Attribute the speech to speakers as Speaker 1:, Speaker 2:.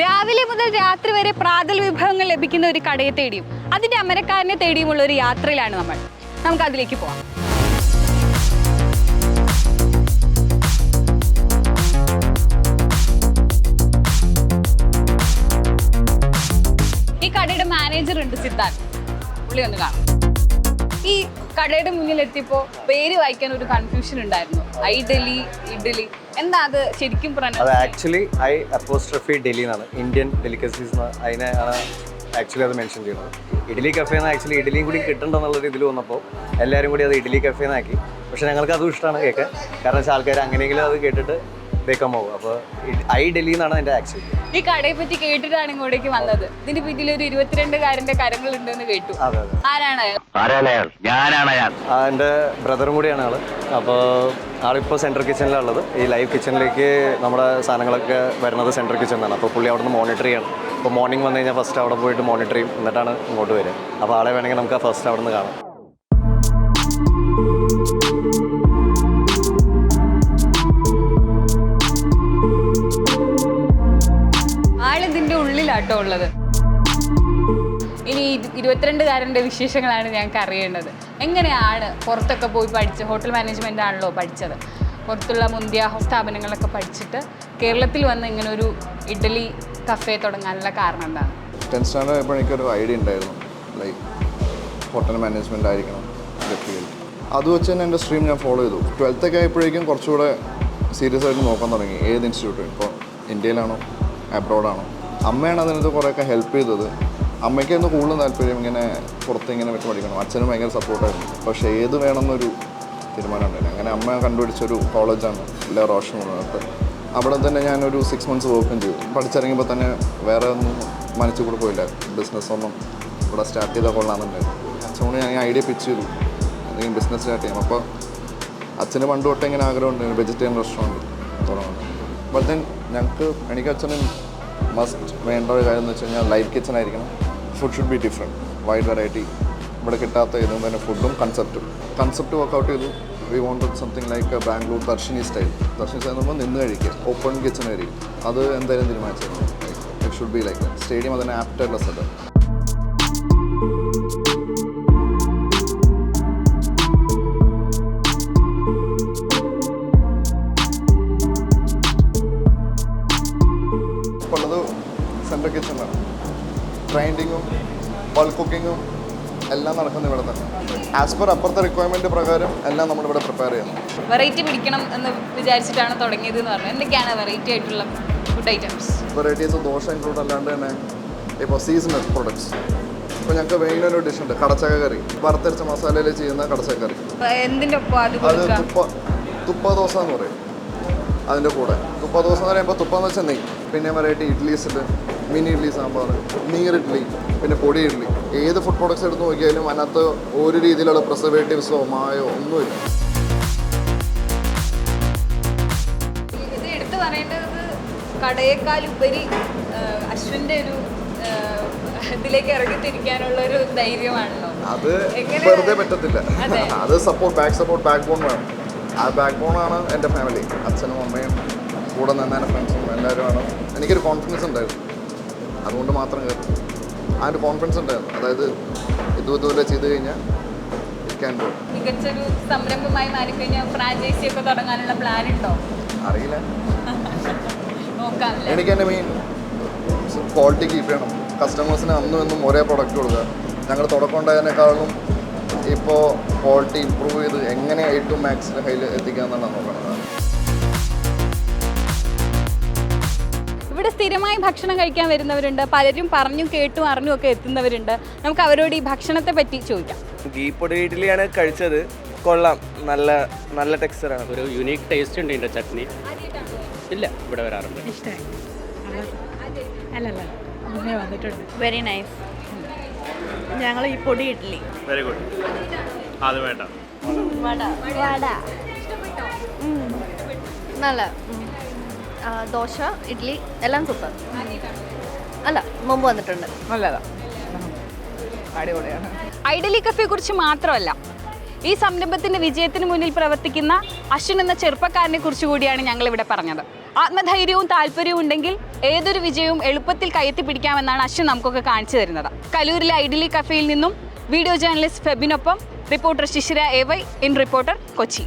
Speaker 1: രാവിലെ മുതൽ രാത്രി വരെ പ്രാതൽ വിഭവങ്ങൾ ലഭിക്കുന്ന ഒരു കടയെ തേടിയും അതിന്റെ അമരക്കാരനെ തേടിയുമുള്ള ഒരു യാത്രയിലാണ് നമ്മൾ. നമുക്ക് അതിലേക്ക് പോവാം. ഈ കടയുടെ മാനേജർ ഉണ്ട്, സിദ്ധാർത്ഥ്. പുള്ളി ഒന്ന് കാണാം. ഈ കടയുടെ മുന്നിൽ എത്തിയപ്പോൾ പേര് വായിക്കാൻ ഒരു കൺഫ്യൂഷൻ ഉണ്ടായിരുന്നു. ഐഡലി, ഇഡ്ഡലി, എന്താ അത് ശരിക്കും പറഞ്ഞത്?
Speaker 2: അത് ആക്ച്വലി ഐ_ഡെലി എന്നാണ്, ഇന്ത്യൻ ഡെലിക്കസീസ് അതിനാണ് ആക്ച്വലി അത് മെൻഷൻ ചെയ്യുന്നത്. ഇഡ്ഡലി കഫേ എന്ന് ആക്ച്വലി ഇഡ്ഡലിയും കൂടി കിട്ടണ്ടെന്നുള്ളൊരു ഇതിൽ വന്നപ്പോൾ എല്ലാവരും കൂടി അത് ഇഡ്ഡലി കഫേ എന്നാക്കി. പക്ഷേ ഞങ്ങൾക്ക് അതും ഇഷ്ടമാണ് കേൾക്കാൻ, കാരണം വെച്ചാൽ ആൾക്കാർ അങ്ങനെയെങ്കിലും അത് കേട്ടിട്ട് ബേക്കമോ. അപ്പോൾ ഐ_ഡെലി എന്നാണ് എൻ്റെ ആക്ച്വലി.
Speaker 1: ഈ കടയെ പറ്റി കേട്ടിട്ടാണ് ഇങ്ങോട്ടേക്ക് വന്നത്. ഇതിന്റെ പിന്നിൽ ഒരു 22-കാരന്റെ കരങ്ങളുണ്ടെന്ന് കേട്ടു. ആരാണ് അയാൾ?
Speaker 2: എൻ്റെ ബ്രദറും കൂടിയാണ് ആള്. അപ്പോൾ ആളിപ്പോൾ സെൻട്രൽ കിച്ചണിലുള്ളത്. ഈ ലൈവ് കിച്ചണിലേക്ക് നമ്മുടെ സാധനങ്ങളൊക്കെ വരുന്നത് സെൻട്രൽ കിച്ചണിലാണ്. അപ്പോൾ പുള്ളി അവിടെ നിന്ന് മോണിറ്റർ ചെയ്യണം. ഇപ്പോൾ മോർണിംഗ് വന്നു കഴിഞ്ഞാൽ ഫസ്റ്റ് അവിടെ പോയിട്ട് മോണിറ്റർ ചെയ്യും, എന്നിട്ടാണ് ഇങ്ങോട്ട് വരിക. അപ്പോൾ ആളെ വേണമെങ്കിൽ നമുക്ക് ഫസ്റ്റ് അവിടെ നിന്ന് കാണാം.
Speaker 1: ആളിതിന്റെ ഉള്ളിലാട്ടോ ഉള്ളത്. ഇനി 22-കാരന്റെ വിശേഷങ്ങളാണ് ഞങ്ങൾക്ക് അറിയേണ്ടത്. എങ്ങനെയാണ് പുറത്തൊക്കെ പോയി പഠിച്ച്, ഹോട്ടൽ മാനേജ്മെന്റ് ആണല്ലോ പഠിച്ചത്, പുറത്തുള്ള മുന്തിയ സ്ഥാപനങ്ങളൊക്കെ പഠിച്ചിട്ട് കേരളത്തിൽ വന്ന് ഇങ്ങനെ ഒരു ഇഡ്ഡലി കഫേ തുടങ്ങാനുള്ള കാരണം എന്താണ്?
Speaker 3: 10th സ്റ്റാൻഡേർഡ് ആയപ്പോൾ എനിക്കൊരു ഐഡിയ ഉണ്ടായിരുന്നു, ലൈക്ക് ഹോട്ടൽ മാനേജ്മെൻറ്റ് ആയിരിക്കണം ഫീൽഡ്. അത് വെച്ച് തന്നെ എൻ്റെ സ്ട്രീം ഞാൻ ഫോളോ ചെയ്തു. 12th ഒക്കെ ആയപ്പോഴേക്കും കുറച്ചുകൂടെ സീരിയസ് ആയിട്ട് നോക്കാൻ തുടങ്ങി. ഏത് ഇൻസ്റ്റിറ്റ്യൂട്ട്, ഇപ്പോൾ ഇന്ത്യയിലാണോ അബ്രോഡാണോ. അമ്മയാണ് അതിനകത്ത് കുറേയൊക്കെ ഹെൽപ്പ് ചെയ്തത്. അമ്മയ്ക്കായിരുന്നു കൂടുതലും താല്പര്യം ഇങ്ങനെ പുറത്ത് ഇങ്ങനെ വെച്ച് പഠിക്കണം. അച്ഛനും ഭയങ്കര സപ്പോർട്ടായിരുന്നു. പക്ഷേ ഏത് വേണമെന്നൊരു തീരുമാനം ഉണ്ടായിരുന്നു. അങ്ങനെ അമ്മ കണ്ടുപിടിച്ചൊരു കോളേജാണ് റോഷൻ പറഞ്ഞിട്ട്. അവിടെ തന്നെ ഞാനൊരു 6 months വർക്കും ചെയ്തു. പഠിച്ചിറങ്ങിയപ്പോൾ തന്നെ വേറെ ഒന്നും മനസ്സിൽ കൂടെ പോയില്ല. ബിസിനസ്സൊന്നും ഇവിടെ സ്റ്റാർട്ട് ചെയ്താൽ കൊള്ളാമെന്നുണ്ടായിരുന്നു. അച്ഛനോട് ഞാൻ ഐഡിയ പിച്ച് ചെയ്തു, എന്തെങ്കിലും ബിസിനസ് സ്റ്റാർട്ട് ചെയ്യാം. അപ്പോൾ അച്ഛന് പണ്ട് തൊട്ട് ഇങ്ങനെ ആഗ്രഹമുണ്ട് വെജിറ്റേറിയൻ റെസ്റ്റോറൻറ്റ് തുടങ്ങുന്നത്. ബട്ട് ദെൻ എനിക്ക് അച്ഛന് മസ്റ്റ് വേണ്ട ഒരു കാര്യം എന്ന് വെച്ച് കഴിഞ്ഞാൽ ലൈവ് കിച്ചൺ ആയിരിക്കണം. Food should be different, wide variety. ഇവിടെ കിട്ടാത്ത ഇതും തന്നെ ഫുഡും കൺസെപ്റ്റ് വർക്കൗട്ട് ചെയ്തു. V wanted something like Bangalore Darshini style എന്ന് പറയുമ്പോൾ നിന്ന് കഴിക്കുക, ഓപ്പൺ കിച്ചൺ ആയിരിക്കും. അത് എന്തായാലും തീരുമാനിച്ചിരുന്നു. It should be like stadium അതിന് ആപ്റ്റായിട്ടുള്ള സ്ഥലം. ഉള്ളത് സെൻട്രൽ കിച്ചണാണ്. ഗ്രൈൻഡിങ്ങും ബൾക്ക് കുക്കിങ്ങും എല്ലാം നടക്കുന്നത് ഇവിടെ തന്നെ. ആസ് പെർ അപ്പുറത്തെ റിക്വയർമെൻറ്റ് പ്രകാരം എല്ലാം നമ്മളിവിടെ പ്രിപ്പയർ ചെയ്യുന്നു.
Speaker 1: വെറൈറ്റി പിടിക്കണം എന്ന് വിചാരിച്ചിട്ടാണ് തുടങ്ങിയത് എന്ന് പറഞ്ഞു. എന്തൊക്കെയാണ് വെറൈറ്റി ആയിട്ടുള്ള food items?
Speaker 3: Varieties dosa include അല്ലാണ്ട് തന്നെ ഇപ്പോൾ സീസണൽ പ്രൊഡക്ട്സ്. ഇപ്പോൾ ഞങ്ങൾക്ക് മെയിനൊരു ഡിഷ് ഉണ്ട്, കടച്ചക്ക കറി. വറുത്തരച്ച മസാലയിൽ ചെയ്യുന്ന കടച്ചക്ക കറി.
Speaker 1: എന്തിൻ്റെ ഒപ്പം
Speaker 3: അത് തുപ്പ ദോശ എന്ന് പറയും. അതിൻ്റെ കൂടെ തുപ്പ ദോശ എന്ന് പറയുമ്പോൾ തുപ്പ എന്ന് വെച്ചാൽ നെയ്യ്. പിന്നെ വെറൈറ്റി ഇഡ്ഡലീസിൽ മിനി ഇഡ്ഡലി, സാമ്പാർ, നീർ ഇഡ്ഡലി, പിന്നെ പൊടി ഇഡ്ഡലി. ഏത് ഫുഡ് പ്രോഡക്ട്സ് എടുത്ത് നോക്കിയാലും അതിനകത്ത് ഒരു രീതിയിലുള്ള പ്രിസർവേറ്റീവ്സോ മായോ ഒന്നുമില്ല.
Speaker 1: ഇത് എടുത്തു പറയേണ്ടത് കടയേക്കാൾ ഉപരി അശ്വിൻ്റെ ഒരു ഇതിലേക്ക് ഇറങ്ങിത്തിരിക്കാനുള്ള ഒരു ധൈര്യമാണല്ലോ.
Speaker 3: അത് വെറുതെ പറ്റത്തില്ല. അത് ബാക്ക് ബോൺ വേണം. ആ ബാക്ക് ബോണാണ് എൻ്റെ ഫാമിലി. അച്ഛനും അമ്മയും കൂടെ നിന്നേനെ ഫ്രണ്ട്സും എല്ലാവരുമാണ്. എനിക്കൊരു കോൺഫിഡൻസ് ഉണ്ടായിരുന്നു, അതുകൊണ്ട് മാത്രം കയറി. ആ ഒരു കോൺഫിഡൻസ് ഉണ്ടായിരുന്നു. അതായത് ഇതുപോലെ ചെയ്ത് കഴിഞ്ഞാൽ
Speaker 1: മികച്ചൊരു സംരംഭമായി മാറിക്കഴിഞ്ഞാൽ ഫ്രാഞ്ചൈസി ഒക്കെ തുടങ്ങാനുള്ള പ്ലാൻ ഉണ്ടോ?
Speaker 3: അറിയില്ല.
Speaker 1: നോക്കാം.
Speaker 3: എനിക്ക് എൻ്റെ മെയിൻ ക്വാളിറ്റി കീപ്പ് ചെയ്യണം. കസ്റ്റമേഴ്സിന് അന്നും എന്നും ഒരേ പ്രൊഡക്റ്റ് കൊടുക്കുക. ഞങ്ങൾ തുടക്കം ഉണ്ടായതിനേക്കാളും ഇപ്പോൾ ക്വാളിറ്റി ഇമ്പ്രൂവ് ചെയ്ത് എങ്ങനെ ഏറ്റവും മാക്സിമം ഹൈയിൽ എത്തിക്കുക എന്നുള്ളതാണ് നോക്കുന്നത്.
Speaker 1: ഇവിടെ സ്ഥിരമായി ഭക്ഷണം കഴിക്കാൻ വരുന്നവരുണ്ട്, പലരും പറഞ്ഞും കേട്ടും അറിഞ്ഞും ഒക്കെ എത്തുന്നവരുണ്ട്. നമുക്ക് അവരോട് ഈ ഭക്ഷണത്തെ പറ്റി ചോദിക്കാം.
Speaker 4: ഗീ പൊടി ഇഡ്ഡലിയാണ് കഴിച്ചത്, കൊള്ളാം, നല്ല നല്ല ടെക്സ്ചറാണ്.
Speaker 5: ഒരു യുണീക്ക് ടേസ്റ്റ് ഉണ്ട് ഇതിൻ്റെ ചട്നി. ഇല്ല, ഇവിടെ വരാറുണ്ട്.
Speaker 6: മുന്നേ വന്നിട്ടുണ്ട്.
Speaker 7: Very nice. ഞങ്ങൾ ഈ പൊടി ഇഡ്ഡലി
Speaker 5: വെരി ഗുഡ്. അത് വേണ്ട
Speaker 7: വട നല്ല ദോശ ഇഡ്ഡലി എല്ലാം സൂപ്പർ. അല്ല, മുമ്പ് വന്നിട്ടുണ്ട്.
Speaker 1: നല്ലതാ, അടിപൊളിയാണ്. ഐഡലി കഫേ കുറിച്ച് മാത്രമല്ല, ഈ സംരംഭത്തിന്റെ വിജയത്തിന് മുന്നിൽ പ്രവർത്തിക്കുന്ന അശ്വിൻ എന്ന ചെറുപ്പക്കാരനെ കുറിച്ച് കൂടിയാണ് ഞങ്ങൾ ഇവിടെ പറഞ്ഞത്. ആത്മധൈര്യവും താല്പര്യവും ഉണ്ടെങ്കിൽ ഏതൊരു വിജയവും എളുപ്പത്തിൽ കയ്യെത്തി പിടിക്കാമെന്നാണ് അശ്വിൻ നമുക്കൊക്കെ കാണിച്ചു തരുന്നത്. കലൂരിലെ ഇഡ്ഡലി കഫേയിൽ നിന്നും വീഡിയോ ജേർണലിസ്റ്റ് ഫെബിനൊപ്പം reporter Shishira AY in reporter Kochi.